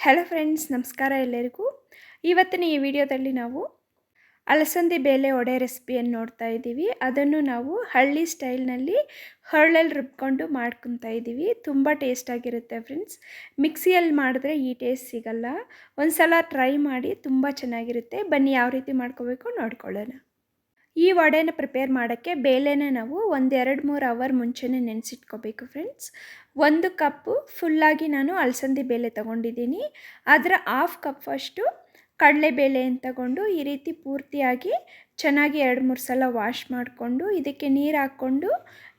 Hello friends, ನಮಸ್ಕಾರ ಎಲ್ಲರಿಗೂ. ಇವತ್ತಿನ ಈ ವಿಡಿಯೋದಲ್ಲಿ ನಾವು ಅಲಸಂದಿ ಬೇಳೆ ವಡೆ ರೆಸಿಪಿಯನ್ನು ನೋಡ್ತಾ ಇದ್ದೀವಿ. ಅದನ್ನು ನಾವು ಹಳ್ಳಿ ಸ್ಟೈಲ್ನಲ್ಲಿ ಹರಳಲ್ಲಿ ರುಬ್ಕೊಂಡು ಮಾಡ್ಕೊತಾ ಇದ್ದೀವಿ. ತುಂಬ ಟೇಸ್ಟಾಗಿರುತ್ತೆ ಫ್ರೆಂಡ್ಸ್. ಮಿಕ್ಸಿಯಲ್ಲಿ ಮಾಡಿದ್ರೆ ಈ ಟೇಸ್ಟ್ ಸಿಗಲ್ಲ. ಒಂದು ಸಲ ಟ್ರೈ ಮಾಡಿ, ತುಂಬ ಚೆನ್ನಾಗಿರುತ್ತೆ. ಬನ್ನಿ ಯಾವ ರೀತಿ ಮಾಡ್ಕೋಬೇಕು ನೋಡ್ಕೊಳ್ಳೋಣ. ಈ ವಡೆನ ಪ್ರಿಪೇರ್ ಮಾಡೋಕ್ಕೆ ಬೇಳೆನ ನಾವು 1-2-3 ಅವರ್ ಮುಂಚೆನೇ ನೆನೆಸಿಟ್ಕೋಬೇಕು ಫ್ರೆಂಡ್ಸ್. 1 ಕಪ್ಪು ಫುಲ್ಲಾಗಿ ನಾನು ಅಲಸಂದಿ ಬೇಳೆ ತೊಗೊಂಡಿದ್ದೀನಿ. ಅದರ 1/2 ಕಪ್ ಅಷ್ಟು ಕಡಲೆಬೇಳೆಯನ್ನು ತಗೊಂಡು ಈ ರೀತಿ ಪೂರ್ತಿಯಾಗಿ ಚೆನ್ನಾಗಿ 2-3 ಸಲ ವಾಶ್ ಮಾಡಿಕೊಂಡು ಇದಕ್ಕೆ ನೀರು ಹಾಕ್ಕೊಂಡು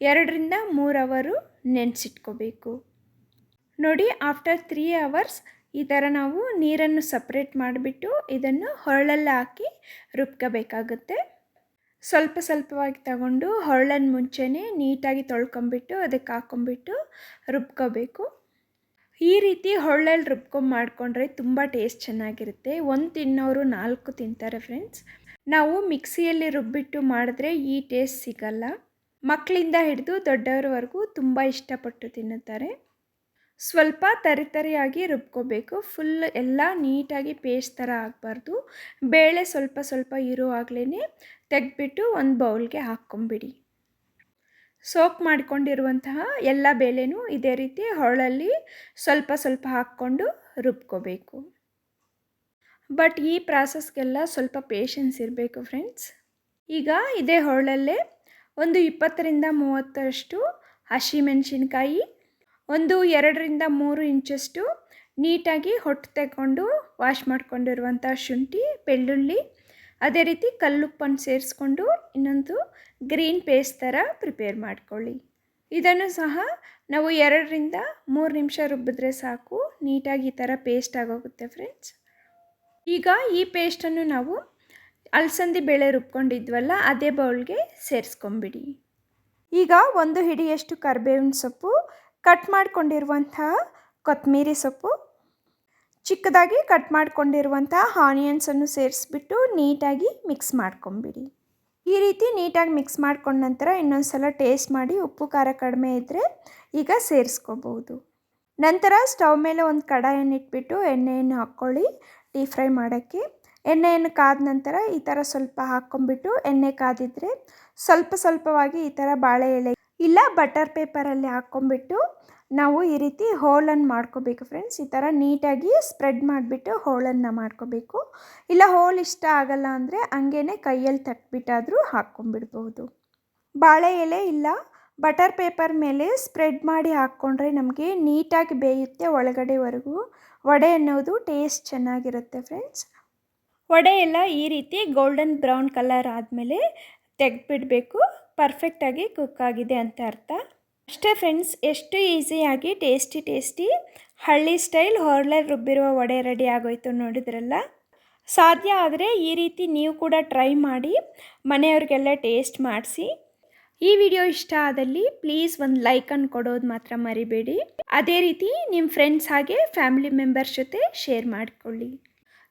2-3 ಅವರು ನೆನೆಸಿಟ್ಕೋಬೇಕು. ನೋಡಿ, ಆಫ್ಟರ್ 3 ಅವರ್ಸ್ ಈ ಥರ ನಾವು ನೀರನ್ನು ಸಪ್ರೇಟ್ ಮಾಡಿಬಿಟ್ಟು ಇದನ್ನು ಹೊರಳಲ್ಲಿ ಹಾಕಿ ರುಬ್ಕೋಬೇಕಾಗುತ್ತೆ. ಸ್ವಲ್ಪ ಸ್ವಲ್ಪವಾಗಿ ತಗೊಂಡು ಹೊರಳನ್ನು ಮುಂಚೆನೇ ನೀಟಾಗಿ ತೊಳ್ಕೊಂಬಿಟ್ಟು ಅದಕ್ಕೆ ಹಾಕ್ಕೊಂಬಿಟ್ಟು ರುಬ್ಕೋಬೇಕು. ಈ ರೀತಿ ಹೊರಳಲ್ಲಿ ರುಬ್ಕೊಂಡು ಮಾಡಿಕೊಂಡ್ರೆ ತುಂಬ ಟೇಸ್ಟ್ ಚೆನ್ನಾಗಿರುತ್ತೆ. 1 ತಿನ್ನೋರು 4 ತಿಂತಾರೆ ಫ್ರೆಂಡ್ಸ್. ನಾವು ಮಿಕ್ಸಿಯಲ್ಲಿ ರುಬ್ಬಿಟ್ಟು ಮಾಡಿದ್ರೆ ಈ ಟೇಸ್ಟ್ ಸಿಗಲ್ಲ. ಮಕ್ಕಳಿಂದ ಹಿಡಿದು ದೊಡ್ಡವರವರೆಗೂ ತುಂಬ ಇಷ್ಟಪಟ್ಟು ತಿನ್ನುತ್ತಾರೆ. ಸ್ವಲ್ಪ ತರಿಯಾಗಿ ರುಬ್ಕೋಬೇಕು. ಫುಲ್ ಎಲ್ಲ ನೀಟಾಗಿ ಪೇಸ್ಟ್ ಥರ ಆಗಬಾರ್ದು. ಬೇಳೆ ಸ್ವಲ್ಪ ಸ್ವಲ್ಪ ಇರುವಾಗಲೇ ತೆಗೆದ್ಬಿಟ್ಟು ಒಂದು ಬೌಲ್ಗೆ ಹಾಕ್ಕೊಂಬಿಡಿ. ಸೋಕ್ ಮಾಡಿಕೊಂಡಿರುವಂತಹ ಎಲ್ಲ ಬೇಳೆನೂ ಇದೇ ರೀತಿ ಹೊರಳಲ್ಲಿ ಸ್ವಲ್ಪ ಸ್ವಲ್ಪ ಹಾಕ್ಕೊಂಡು ರುಬ್ಕೋಬೇಕು. ಬಟ್ ಈ ಪ್ರಾಸೆಸ್ಗೆಲ್ಲ ಸ್ವಲ್ಪ ಪೇಷನ್ಸ್ ಇರಬೇಕು ಫ್ರೆಂಡ್ಸ್. ಈಗ ಇದೇ ಹೊರಳಲ್ಲೇ ಒಂದು 20-30 ಹಸಿಮೆಣಸಿನ್ಕಾಯಿ, ಒಂದು 2-3 ಇಂಚಷ್ಟು ನೀಟಾಗಿ ಹೊಟ್ಟು ತೆಗೊಂಡು ವಾಶ್ ಮಾಡ್ಕೊಂಡಿರುವಂಥ ಶುಂಠಿ, ಬೆಳ್ಳುಳ್ಳಿ, ಅದೇ ರೀತಿ ಕಲ್ಲುಪ್ಪನ್ನು ಸೇರಿಸ್ಕೊಂಡು ಇನ್ನೊಂದು ಗ್ರೀನ್ ಪೇಸ್ಟ್ ಥರ ಪ್ರಿಪೇರ್ ಮಾಡ್ಕೊಳ್ಳಿ. ಇದನ್ನು ಸಹ ನಾವು 2-3 ನಿಮಿಷ ರುಬ್ಬಿದ್ರೆ ಸಾಕು. ನೀಟಾಗಿ ಈ ಥರ ಪೇಸ್ಟ್ ಆಗೋಗುತ್ತೆ ಫ್ರೆಂಡ್ಸ್. ಈಗ ಈ ಪೇಸ್ಟನ್ನು ನಾವು ಅಲಸಂದಿ ಬೇಳೆ ರುಬ್ಕೊಂಡಿದ್ವಲ್ಲ ಅದೇ ಬೌಲ್ಗೆ ಸೇರಿಸ್ಕೊಂಬಿಡಿ. ಈಗ 1 ಹಿಡಿಯಷ್ಟು ಕರಿಬೇವಿನ ಸೊಪ್ಪು, ಕಟ್ ಮಾಡ್ಕೊಂಡಿರುವಂತಹ ಕೊತ್ತಂಬರಿ ಸೊಪ್ಪು, ಚಿಕ್ಕದಾಗಿ ಕಟ್ ಮಾಡ್ಕೊಂಡಿರುವಂತಹ ಆನಿಯನ್ಸನ್ನು ಸೇರಿಸ್ಬಿಟ್ಟು ನೀಟಾಗಿ ಮಿಕ್ಸ್ ಮಾಡ್ಕೊಂಬಿಡಿ. ಈ ರೀತಿ ನೀಟಾಗಿ ಮಿಕ್ಸ್ ಮಾಡ್ಕೊಂಡ ನಂತರ ಇನ್ನೊಂದು ಸಲ ಟೇಸ್ಟ್ ಮಾಡಿ ಉಪ್ಪು ಖಾರ ಕಡಿಮೆ ಇದ್ದರೆ ಈಗ ಸೇರಿಸ್ಕೋಬಹುದು. ನಂತರ ಸ್ಟವ್ ಮೇಲೆ ಒಂದು ಕಡಾಯನ್ನು ಇಟ್ಬಿಟ್ಟು ಎಣ್ಣೆಯನ್ನು ಹಾಕ್ಕೊಳ್ಳಿ ಡೀಪ್ ಫ್ರೈ ಮಾಡೋಕ್ಕೆ. ಎಣ್ಣೆಯನ್ನು ಕಾದ ನಂತರ ಈ ಥರ ಸ್ವಲ್ಪ ಹಾಕ್ಕೊಂಬಿಟ್ಟು ಎಣ್ಣೆ ಕಾದಿದ್ರೆ ಸ್ವಲ್ಪ ಸ್ವಲ್ಪವಾಗಿ ಈ ಥರ ಬಾಳೆ ಎಲೆ ಇಲ್ಲ ಬಟರ್ ಪೇಪರಲ್ಲಿ ಹಾಕ್ಕೊಂಬಿಟ್ಟು ನಾವು ಈ ರೀತಿ ಹೋಲನ್ನು ಮಾಡ್ಕೋಬೇಕು ಫ್ರೆಂಡ್ಸ್. ಈ ಥರ ನೀಟಾಗಿ ಸ್ಪ್ರೆಡ್ ಮಾಡಿಬಿಟ್ಟು ಹೋಲನ್ನು ಮಾಡ್ಕೋಬೇಕು. ಇಲ್ಲ ಹೋಲ್ ಇಷ್ಟ ಆಗಲ್ಲ ಅಂದರೆ ಹಂಗೇ ಕೈಯಲ್ಲಿ ತಟ್ಬಿಟ್ಟಾದರೂ ಹಾಕ್ಕೊಂಬಿಡ್ಬೋದು. ಬಾಳೆ ಎಲೆ ಇಲ್ಲ ಬಟರ್ ಪೇಪರ್ ಮೇಲೆ ಸ್ಪ್ರೆಡ್ ಮಾಡಿ ಹಾಕ್ಕೊಂಡ್ರೆ ನಮಗೆ ನೀಟಾಗಿ ಬೇಯುತ್ತೆ ಒಳಗಡೆವರೆಗೂ. ವಡೆ ಅನ್ನೋದು ಟೇಸ್ಟ್ ಚೆನ್ನಾಗಿರುತ್ತೆ ಫ್ರೆಂಡ್ಸ್. ವಡೆ ಎಲ್ಲ ಈ ರೀತಿ ಗೋಲ್ಡನ್ ಬ್ರೌನ್ ಕಲರ್ ಆದಮೇಲೆ ತೆಗೆದುಬಿಡಬೇಕು. ಪರ್ಫೆಕ್ಟಾಗಿ ಕುಕ್ ಆಗಿದೆ ಅಂತ ಅರ್ಥ. ಅಷ್ಟೇ ಫ್ರೆಂಡ್ಸ್, ಎಷ್ಟು ಈಸಿಯಾಗಿ ಟೇಸ್ಟಿ ಹಳ್ಳಿ ಸ್ಟೈಲ್ ಹೊರಳಲ್ಲಿ ರುಬ್ಬಿರುವ ವಡೆ ರೆಡಿ ಆಗೋಯ್ತು. ನೋಡಿದ್ರಲ್ಲ, ಸಾಧ್ಯ ಆದರೆ ಈ ರೀತಿ ನೀವು ಕೂಡ ಟ್ರೈ ಮಾಡಿ ಮನೆಯವ್ರಿಗೆಲ್ಲ ಟೇಸ್ಟ್ ಮಾಡಿಸಿ. ಈ ವಿಡಿಯೋ ಇಷ್ಟ ಆದಲ್ಲಿ ಪ್ಲೀಸ್ ಒಂದು ಲೈಕನ್ನು ಕೊಡೋದು ಮಾತ್ರ ಮರಿಬೇಡಿ. ಅದೇ ರೀತಿ ನಿಮ್ಮ ಫ್ರೆಂಡ್ಸ್ ಹಾಗೆ ಫ್ಯಾಮಿಲಿ ಮೆಂಬರ್ಸ್ ಜೊತೆ ಶೇರ್ ಮಾಡಿಕೊಳ್ಳಿ.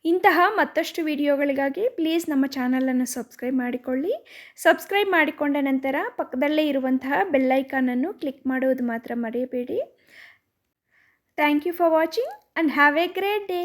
ಇಂತಹ ಮತ್ತಷ್ಟು ವಿಡಿಯೋಗಳಿಗಾಗಿ ಪ್ಲೀಸ್ ನಮ್ಮ ಚಾನಲನ್ನು ಸಬ್ಸ್ಕ್ರೈಬ್ ಮಾಡಿಕೊಳ್ಳಿ. ಸಬ್ಸ್ಕ್ರೈಬ್ ಮಾಡಿಕೊಂಡ ನಂತರ ಪಕ್ಕದಲ್ಲೇ ಇರುವಂತಹ ಬೆಲ್ಲೈಕಾನನ್ನು ಕ್ಲಿಕ್ ಮಾಡುವುದು ಮಾತ್ರ ಮರೆಯಬೇಡಿ. Thank you for watching and have a great day.